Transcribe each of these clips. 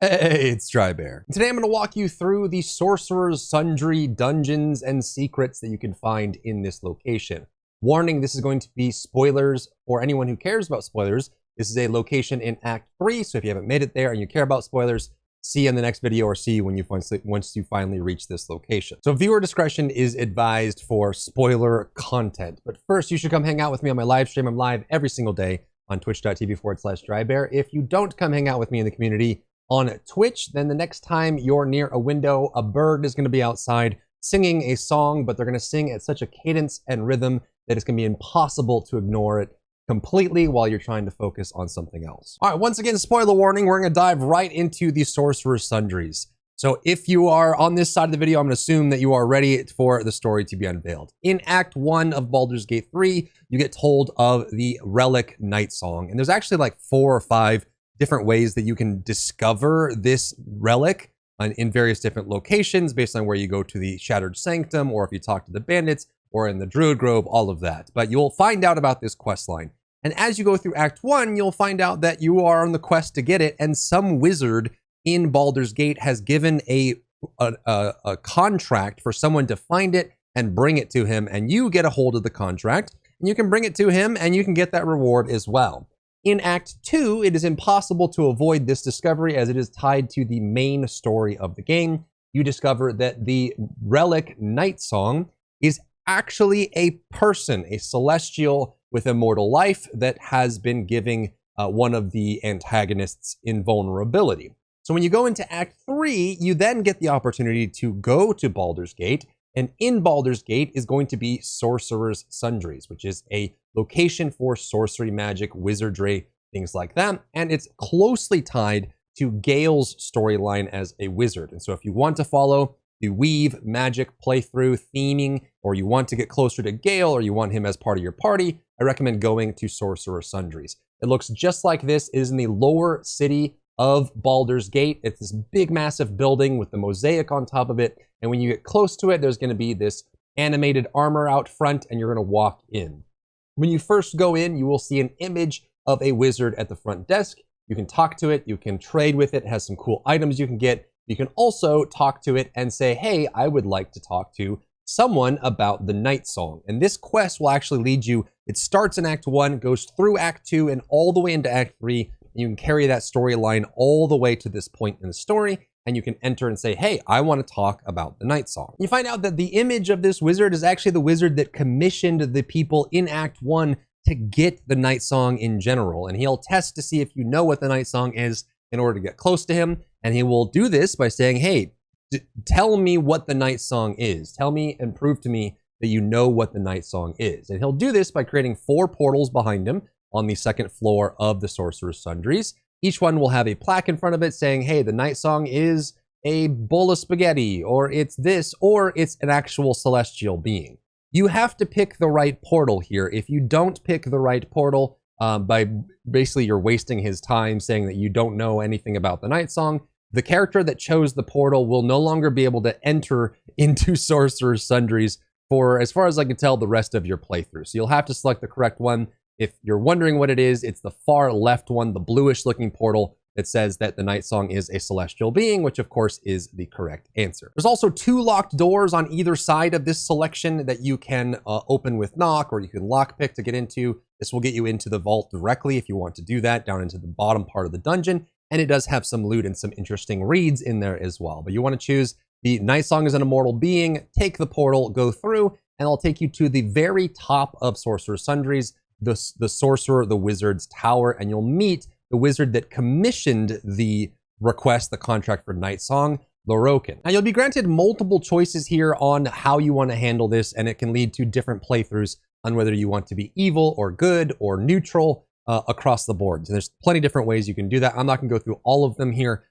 Hey, it's Drybear. Today I'm going to walk you through the Sorcerous Sundry dungeons and secrets that you can find in this location. Warning, this is going to be spoilers for anyone who cares about spoilers. This is a location in Act 3, so if you haven't made it there and you care about spoilers, see you in the next video or see you when once you finally reach this location. So viewer discretion is advised for spoiler content. But first, you should come hang out with me on my live stream. I'm live every single day on twitch.tv/Drybear. If you don't come hang out with me in the community on Twitch, then the next time you're near a window, a bird is going to be outside singing a song, but they're going to sing at such a cadence and rhythm that it's going to be impossible to ignore it completely while you're trying to focus on something else. All right, once again, spoiler warning, we're going to dive right into the Sorcerous Sundries. So if you are on this side of the video, I'm going to assume that you are ready for the story to be unveiled. In Act 1 of Baldur's Gate 3, you get told of the Relic Night Song, and there's actually like 4 or 5 different ways that you can discover this relic in various different locations based on where you go to the Shattered Sanctum, or if you talk to the bandits, or in the Druid Grove, all of that. But you'll find out about this quest line. And as you go through Act 1, you'll find out that you are on the quest to get it, and some wizard in Baldur's Gate has given a contract for someone to find it and bring it to him, and you get a hold of the contract, and you can bring it to him, and you can get that reward as well. In Act 2, it is impossible to avoid this discovery as it is tied to the main story of the game. You discover that the Relic Night Song is actually a person, a celestial with immortal life that has been giving one of the antagonists invulnerability. So when you go into Act 3, you then get the opportunity to go to Baldur's Gate, and in Baldur's Gate is going to be Sorcerous Sundries, which is a location for sorcery, magic, wizardry, things like that. And it's closely tied to Gale's storyline as a wizard. And so if you want to follow the Weave magic playthrough theming, or you want to get closer to Gale, or you want him as part of your party, I recommend going to Sorcerous Sundries. It looks just like this. It is in the lower city of Baldur's Gate. It's this big, massive building with the mosaic on top of it. And when you get close to it, there's going to be this animated armor out front, and you're going to walk in. When you first go in, you will see an image of a wizard at the front desk. You can talk to it. You can trade with it. It has some cool items you can get. You can also talk to it and say, hey, I would like to talk to someone about the Night Song. And this quest will actually lead you, it starts in Act 1, goes through Act 2, and all the way into Act 3. You can carry that storyline all the way to this point in the story, and you can enter and say, hey, I want to talk about the Night Song. You find out that the image of this wizard is actually the wizard that commissioned the people in Act 1 to get the Night Song in general. And he'll test to see if you know what the Night Song is in order to get close to him. And he will do this by saying, hey, tell me what the Night Song is. Tell me and prove to me that you know what the Night Song is. And he'll do this by creating 4 portals behind him on the 2nd floor of the Sorcerous Sundries. Each one will have a plaque in front of it saying, hey, the Night Song is a bowl of spaghetti, or it's this, or it's an actual celestial being. You have to pick the right portal here. If you don't pick the right portal, by basically you're wasting his time saying that you don't know anything about the Night Song, the character that chose the portal will no longer be able to enter into Sorcerous Sundries for, as far as I can tell, the rest of your playthrough. So you'll have to select the correct one. If you're wondering what it is, it's the far left one, the bluish looking portal that says that the Night Song is a celestial being, which of course is the correct answer. There's also 2 locked doors on either side of this selection that you can open with knock, or you can lockpick to get into. This will get you into the vault directly if you want to do that, down into the bottom part of the dungeon. And it does have some loot and some interesting reads in there as well. But you want to choose the Night Song as an immortal being, take the portal, go through, and it'll take you to the very top of Sorcerous Sundries, the sorcerer, the wizard's tower, and you'll meet the wizard that commissioned the request, the contract for Night Song, Lorroakan. Now, you'll be granted multiple choices here on how you want to handle this, and it can lead to different playthroughs on whether you want to be evil or good or neutral across the board. So there's plenty of different ways you can do that. I'm not going to go through all of them here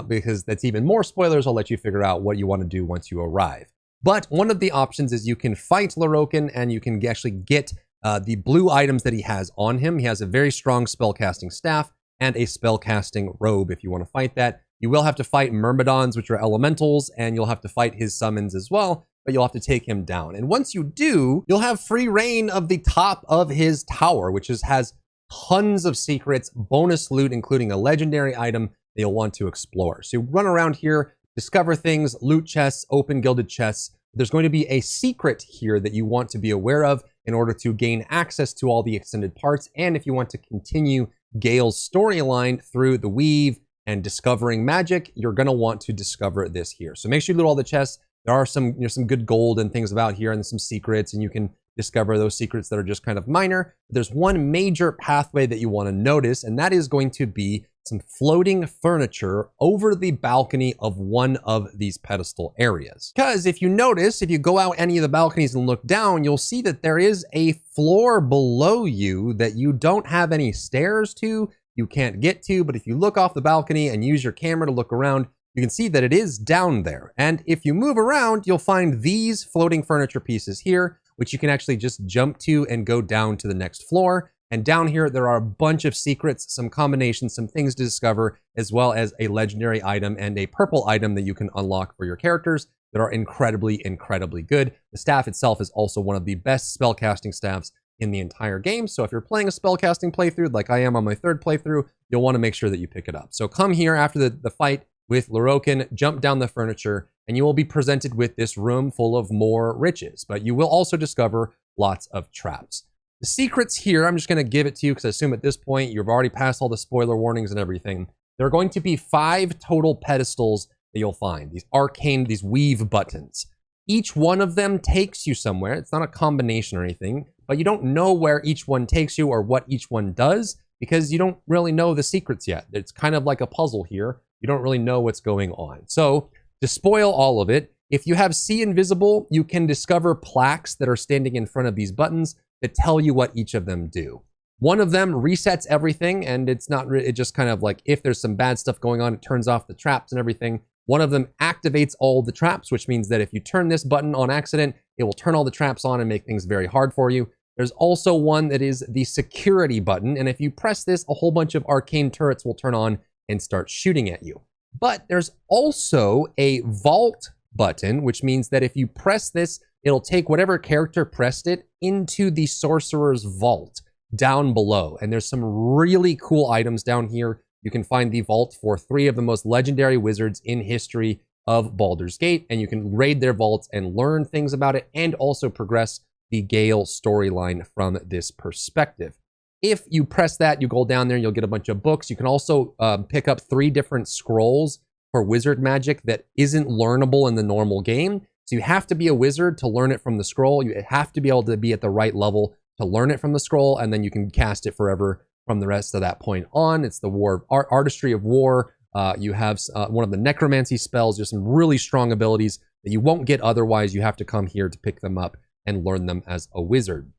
because that's even more spoilers. I'll let you figure out what you want to do once you arrive. But one of the options is you can fight Lorroakan, and you can actually get the blue items that he has on him. He has a very strong spellcasting staff and a spellcasting robe if you want to fight that. You will have to fight Myrmidons, which are elementals, and you'll have to fight his summons as well, but you'll have to take him down. And once you do, you'll have free reign of the top of his tower, which has tons of secrets, bonus loot, including a legendary item that you'll want to explore. So you run around here, discover things, loot chests, open gilded chests. There's going to be a secret here that you want to be aware of in order to gain access to all the extended parts. And if you want to continue Gale's storyline through the weave and discovering magic, you're going to want to discover this here. So make sure you loot all the chests. There are some, some good gold and things about here and some secrets, and you can discover those secrets that are just kind of minor. There's one major pathway that you want to notice, and that is going to be some floating furniture over the balcony of one of these pedestal areas. Because if you notice, if you go out any of the balconies and look down, you'll see that there is a floor below you that you don't have any stairs to, you can't get to, but if you look off the balcony and use your camera to look around, you can see that it is down there. And if you move around, you'll find these floating furniture pieces here, which you can actually just jump to and go down to the next floor. And down here, there are a bunch of secrets, some combinations, some things to discover, as well as a legendary item and a purple item that you can unlock for your characters that are incredibly, incredibly good. The staff itself is also one of the best spellcasting staffs in the entire game. So if you're playing a spellcasting playthrough, like I am on my third playthrough, you'll want to make sure that you pick it up. So come here after the fight with Lorroakan, jump down the furniture, and you will be presented with this room full of more riches. But you will also discover lots of traps. The secrets here, I'm just going to give it to you because I assume at this point you've already passed all the spoiler warnings and everything. There are going to be 5 total pedestals that you'll find. These arcane, these weave buttons. Each one of them takes you somewhere. It's not a combination or anything, but you don't know where each one takes you or what each one does because you don't really know the secrets yet. It's kind of like a puzzle here. You don't really know what's going on. So to spoil all of it, if you have See Invisible, you can discover plaques that are standing in front of these buttons that tell you what each of them do. One of them resets everything, and it's not, it just kind of like, if there's some bad stuff going on, it turns off the traps and everything. One of them activates all the traps, which means that if you turn this button on accident, it will turn all the traps on and make things very hard for you. There's also one that is the security button, and if you press this, a whole bunch of arcane turrets will turn on and start shooting at you. But there's also a vault button, which means that if you press this, it'll take whatever character pressed it into the sorcerer's vault down below. And there's some really cool items down here. You can find the vault for 3 of the most legendary wizards in history of Baldur's Gate, and you can raid their vaults and learn things about it and also progress the Gale storyline from this perspective. If you press that, you go down there, you'll get a bunch of books. You can also pick up 3 different scrolls for wizard magic that isn't learnable in the normal game. So you have to be a wizard to learn it from the scroll. You have to be able to be at the right level to learn it from the scroll, and then you can cast it forever from the rest of that point on. It's the artistry of war. You have one of the necromancy spells. There's some really strong abilities that you won't get otherwise. You have to come here to pick them up and learn them as a wizard.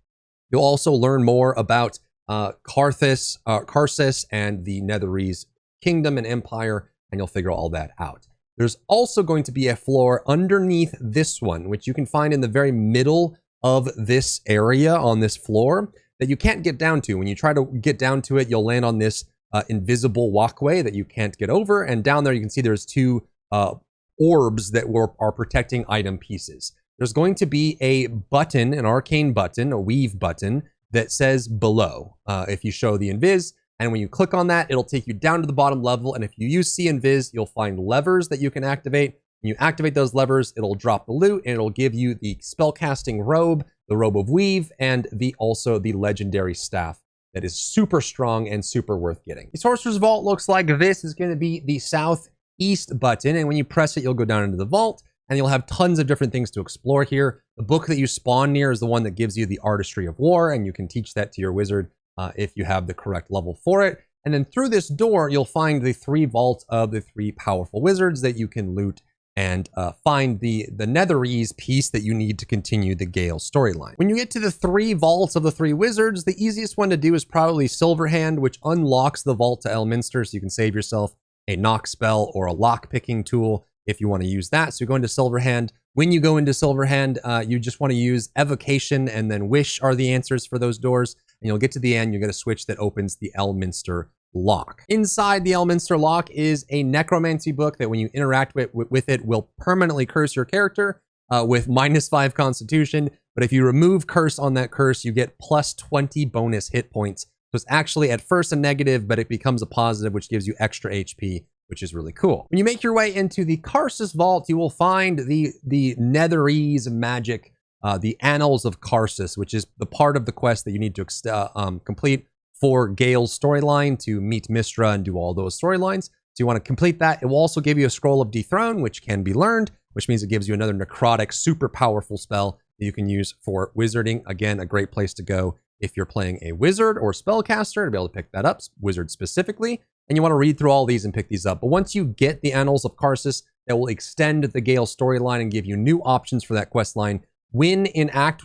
You'll also learn more about Karthus and the Netherese kingdom and empire, and you'll figure all that out. There's also going to be a floor underneath this one, which you can find in the very middle of this area on this floor that you can't get down to. When you try to get down to it, you'll land on this invisible walkway that you can't get over. And down there, you can see there's 2 orbs that are protecting item pieces. There's going to be a button, an arcane button, a weave button that says below if you show the invis. And when you click on that, it'll take you down to the bottom level. And if you use See Invis, you'll find levers that you can activate. When you activate those levers, it'll drop the loot and it'll give you the spellcasting robe, the robe of weave, and also the legendary staff that is super strong and super worth getting. The Sorcerer's Vault looks like this. Is going to be the southeast button. And when you press it, you'll go down into the vault and you'll have tons of different things to explore here. The book that you spawn near is the one that gives you the artistry of war, and you can teach that to your wizard if you have the correct level for it. And then through this door, you'll find the 3 vaults of the 3 powerful wizards that you can loot and find the Netherese piece that you need to continue the Gale storyline. When you get to the 3 vaults of the 3 wizards, the easiest one to do is probably Silverhand, which unlocks the vault to Elminster, so you can save yourself a knock spell or a lock picking tool if you want to use that. So you go into Silverhand. When you go into Silverhand, you just want to use Evocation and then Wish are the answers for those doors. And you'll get to the end, you get a switch that opens the Elminster lock. Inside the Elminster lock is a necromancy book that when you interact with it will permanently curse your character with -5 constitution. But if you remove curse on that curse, you get +20 bonus hit points. So it's actually at first a negative, but it becomes a positive, which gives you extra HP which is really cool. When you make your way into the Karsus Vault, you will find the Netherese magic, the Annals of Karsus, which is the part of the quest that you need to complete for Gale's storyline to meet Mistra and do all those storylines. So you want to complete that. It will also give you a Scroll of Dethrone, which can be learned, which means it gives you another necrotic, super powerful spell that you can use for wizarding. Again, a great place to go if you're playing a wizard or spellcaster to be able to pick that up, wizard specifically. And you want to read through all these and pick these up. But once you get the Annals of Karsus, that will extend the Gale storyline and give you new options for that quest line. When in Act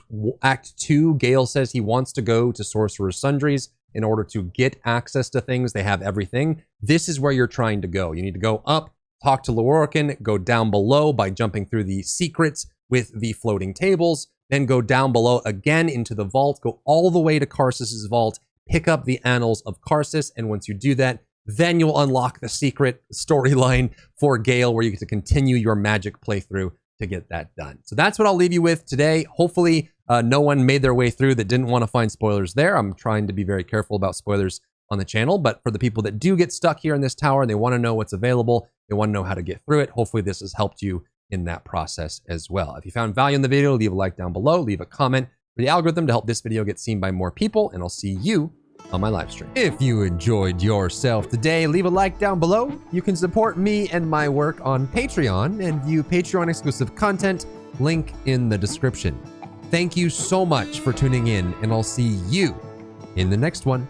2, Gale says he wants to go to Sorcerous Sundries in order to get access to things. They have everything. This is where you're trying to go. You need to go up, talk to Lorroakan, go down below by jumping through the secrets with the floating tables, then go down below again into the vault, go all the way to Karsus's vault, pick up the Annals of Karsus, and once you do that, then you'll unlock the secret storyline for Gale where you get to continue your magic playthrough to get that done. So that's what I'll leave you with today. Hopefully no one made their way through that didn't want to find spoilers there. I'm trying to be very careful about spoilers on the channel, but for the people that do get stuck here in this tower and they want to know what's available, they want to know how to get through it, hopefully this has helped you in that process as well. If you found value in the video, leave a like down below, leave a comment for the algorithm to help this video get seen by more people, and I'll see you on my live stream. If you enjoyed yourself today, leave a like down below. You can support me and my work on Patreon and view Patreon exclusive content, link in the description. Thank you so much for tuning in, and I'll see you in the next one.